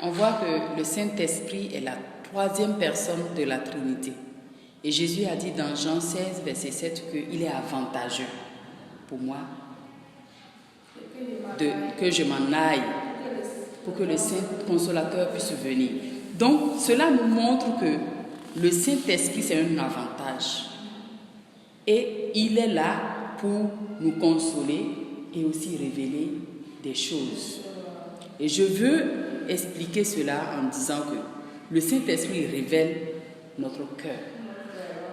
on voit que le Saint-Esprit est la troisième personne de la Trinité. Et Jésus a dit dans Jean 16, verset 7, qu'il est avantageux pour moi que je m'en aille pour que le Saint-Consolateur puisse venir. Donc, cela nous montre que le Saint-Esprit, c'est un avantage. Et il est là pour nous consoler et aussi révéler des choses. Et je veux expliquer cela en disant que le Saint-Esprit révèle notre cœur.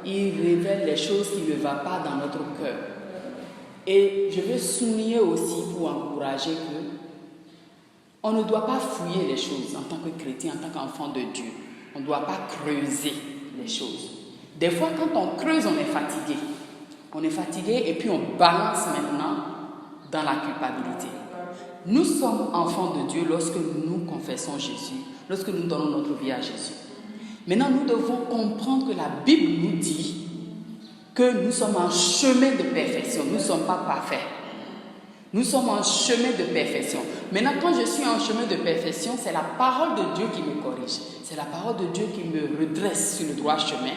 Il révèle les choses qui ne vont pas dans notre cœur. Et je veux souligner aussi pour encourager que on ne doit pas fouiller les choses en tant que chrétien, en tant qu'enfant de Dieu. On ne doit pas creuser les choses. Des fois, quand on creuse, on est fatigué. On est fatigué et puis on balance maintenant dans la culpabilité. Nous sommes enfants de Dieu lorsque nous confessons Jésus, lorsque nous donnons notre vie à Jésus. Maintenant, nous devons comprendre que la Bible nous dit que nous sommes en chemin de perfection. Nous ne sommes pas parfaits. Nous sommes en chemin de perfection. Maintenant, quand je suis en chemin de perfection, c'est la parole de Dieu qui me corrige. C'est la parole de Dieu qui me redresse sur le droit chemin.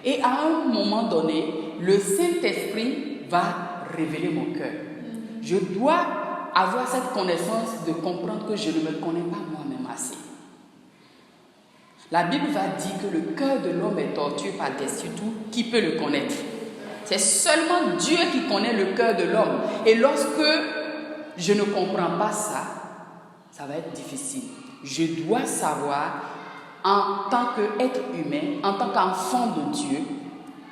Et à un moment donné, le Saint-Esprit va révéler mon cœur. Je dois avoir cette connaissance de comprendre que je ne me connais pas moi-même assez. La Bible va dire que le cœur de l'homme est tortueux par-dessus tout. Qui peut le connaître? C'est seulement Dieu qui connaît le cœur de l'homme. Et lorsque je ne comprends pas ça, ça va être difficile. Je dois savoir, en tant qu'être humain, en tant qu'enfant de Dieu,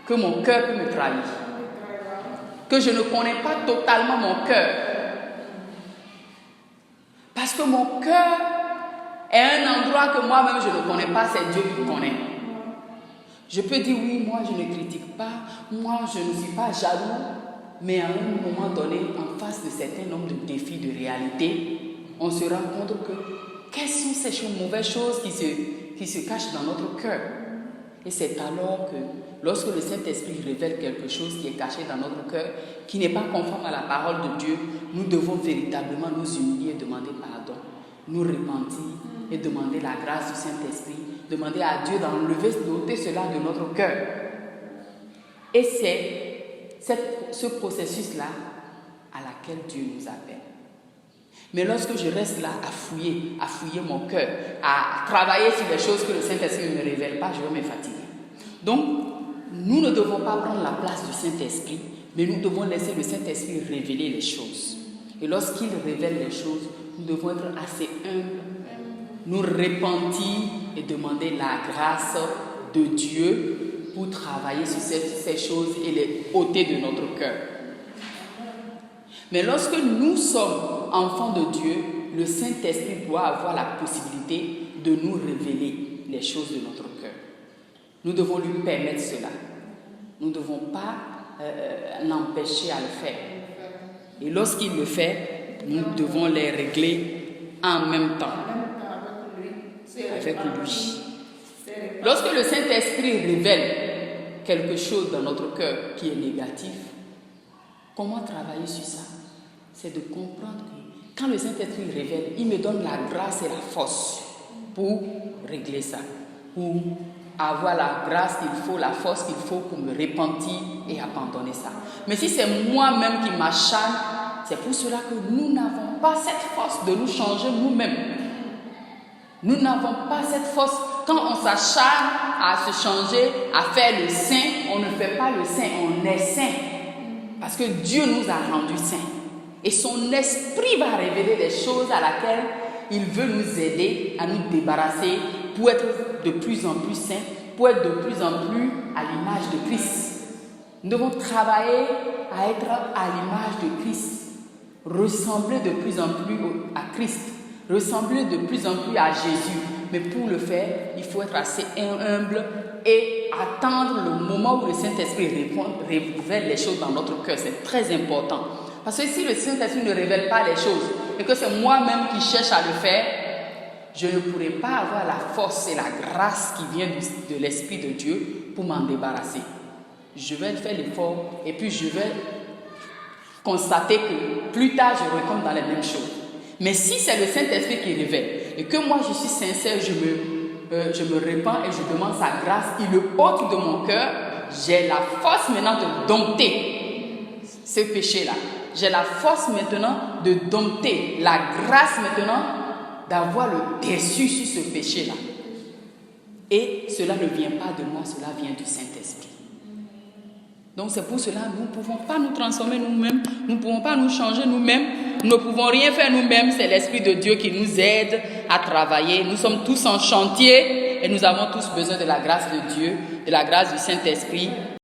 que mon cœur peut me trahir. Que je ne connais pas totalement mon cœur. Parce que mon cœur est un endroit que moi-même je ne connais pas, c'est Dieu qui connaît. Je peux dire oui, moi je ne critique pas, moi je ne suis pas jaloux, mais à un moment donné, en face de certains nombres de défis de réalité, on se rend compte que quelles sont ces mauvaises choses qui se cachent dans notre cœur. Et c'est alors que lorsque le Saint-Esprit révèle quelque chose qui est caché dans notre cœur, qui n'est pas conforme à la parole de Dieu, nous devons véritablement nous humilier et demander pardon, nous repentir et demander la grâce du Saint-Esprit, demander à Dieu d'ôter cela de notre cœur. Et c'est ce processus-là à laquelle Dieu nous appelle. Mais lorsque je reste là à fouiller mon cœur, à travailler sur les choses que le Saint-Esprit ne me révèle pas, je vais me fatiguer. Donc, nous ne devons pas prendre la place du Saint-Esprit, mais nous devons laisser le Saint-Esprit révéler les choses. Et lorsqu'il révèle les choses, nous devons être assez humbles, nous repentir et demander la grâce de Dieu pour travailler sur ces choses et les ôter de notre cœur. Mais lorsque nous sommes enfants de Dieu, le Saint-Esprit doit avoir la possibilité de nous révéler les choses de notre cœur. Nous devons lui permettre cela. Nous ne devons pas l'empêcher à le faire. Et lorsqu'il le fait, nous devons les régler en même temps avec lui. Lorsque le Saint-Esprit révèle quelque chose dans notre cœur qui est négatif, comment travailler sur ça? C'est de comprendre que quand le Saint-Esprit révèle, il me donne la grâce et la force pour régler ça, pour avoir la grâce qu'il faut, la force qu'il faut pour me repentir et abandonner ça. Mais si c'est moi-même qui m'acharne, c'est pour cela que nous n'avons pas cette force de nous changer nous-mêmes. Nous n'avons pas cette force. Quand on s'acharne à se changer, à faire le saint, on ne fait pas le saint, on est saint. Parce que Dieu nous a rendus saints. Et son esprit va révéler des choses à laquelle il veut nous aider à nous débarrasser pour être de plus en plus saints, pour être de plus en plus à l'image de Christ. Nous devons travailler à être à l'image de Christ, ressembler de plus en plus à Christ, ressembler de plus en plus à Jésus. Mais pour le faire, il faut être assez humble et attendre le moment où le Saint-Esprit révèle les choses dans notre cœur. C'est très important. Parce que si le Saint-Esprit ne révèle pas les choses et que c'est moi-même qui cherche à le faire, je ne pourrai pas avoir la force et la grâce qui vient de l'Esprit de Dieu pour m'en débarrasser. Je vais faire l'effort et puis je vais constater que plus tard je retombe dans les mêmes choses. Mais si c'est le Saint-Esprit qui révèle, et que moi je suis sincère, je me répands et je demande sa grâce, il le ôte de mon cœur, j'ai la force maintenant de dompter ce péché-là. J'ai la force maintenant de dompter, la grâce maintenant d'avoir le dessus sur ce péché-là. Et cela ne vient pas de moi, cela vient du Saint-Esprit. Donc c'est pour cela que nous ne pouvons pas nous transformer nous-mêmes, nous ne pouvons pas nous changer nous-mêmes, nous ne pouvons rien faire nous-mêmes, c'est l'Esprit de Dieu qui nous aide à travailler. Nous sommes tous en chantier et nous avons tous besoin de la grâce de Dieu, de la grâce du Saint-Esprit.